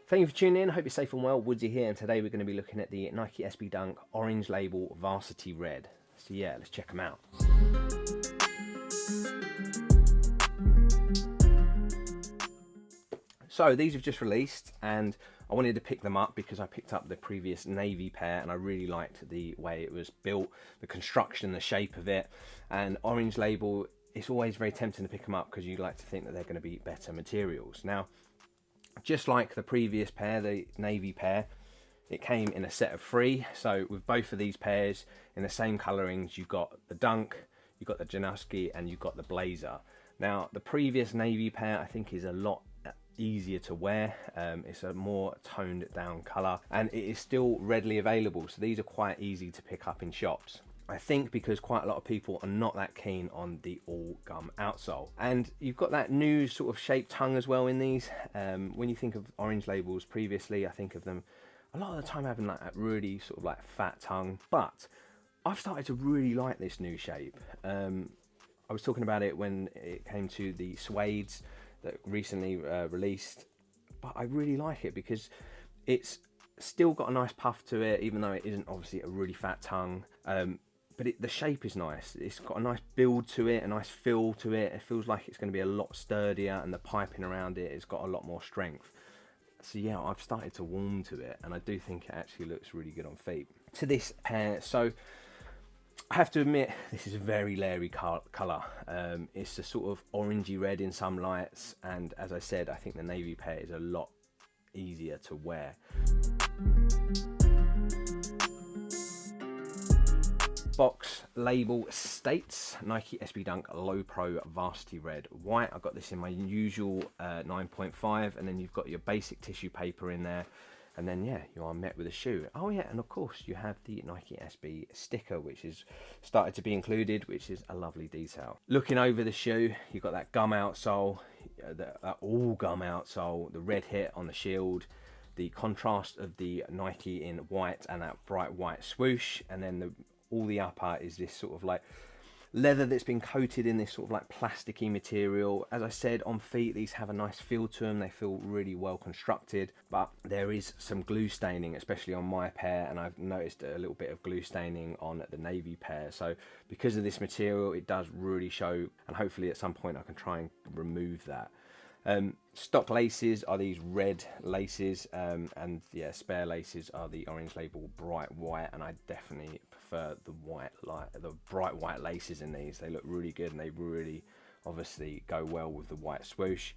Thank you for tuning in. I hope you're safe and well. Woodsy here, and today we're going to be looking at the Nike SB Dunk Orange Label Varsity Red. So yeah, let's check them out. So these have just released, and I wanted to pick them up because I picked up the previous navy pair and I really liked the way it was built, the construction, the shape of it. And Orange Label, it's always very tempting to pick them up because you like to think that they're going to be better materials. Now, just like the previous pair, the navy pair, it came in a set of 3. So with both of these pairs in the same colorings, you've got the Dunk, you've got the Janowski, and you've got the Blazer. Now the previous navy pair I think is a lot easier to wear. It's a more toned down color and it is still readily available, so these are quite easy to pick up in shops. I think because quite a lot of people are not that keen on the all gum outsole, and you've got that new sort of shaped tongue as well in these. When you think of Orange Labels previously, I think of them a lot of the time having like that really sort of like fat tongue, but I've started to really like this new shape. I was talking about it when it came to the suedes that recently released, but I really like it because it's still got a nice puff to it, even though it isn't obviously a really fat tongue. But the shape is nice. It's got a nice build to it, a nice feel to it. It feels like it's going to be a lot sturdier, and the piping around it has got a lot more strength. So yeah, I've started to warm to it, and I do think it actually looks really good on feet. To this pair, so I have to admit, this is a very leery colour. It's a sort of orangey red in some lights, and as I said, I think the navy pair is a lot easier to wear. Box label states Nike SB Dunk Low Pro Varsity Red White. I've got this in my usual 9.5, and then you've got your basic tissue paper in there, and then yeah, you are met with a shoe. Oh yeah, and of course you have the Nike SB sticker, which is started to be included, which is a lovely detail. Looking over the shoe, you've got that gum outsole, that all gum outsole, the red hit on the shield, the contrast of the Nike in white and that bright white swoosh, and then all the upper is this sort of like leather that's been coated in this sort of like plasticky material. As I said, on feet these have a nice feel to them, they feel really well constructed, but there is some glue staining, especially on my pair, and I've noticed a little bit of glue staining on the navy pair. So because of this material, it does really show, and hopefully at some point I can try and remove that. Stock laces are these red laces, and yeah, spare laces are the Orange Label bright white, and I definitely prefer the bright white laces in these. They look really good, and they really obviously go well with the white swoosh.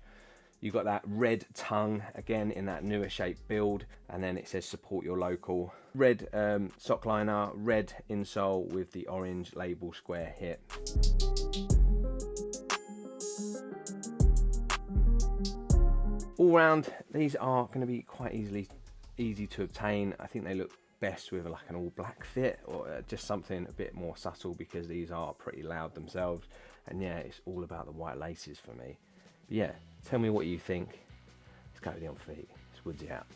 You've got that red tongue again in that newer shape build, and then it says support your local. Red sock liner, red insole with the Orange Label square hip. All round, these are going to be quite easy to obtain. I think they look best with like an all black fit, or just something a bit more subtle, because these are pretty loud themselves. And yeah, it's all about the white laces for me. But yeah, tell me what you think. Let's go with the on feet. It's Woodsy out.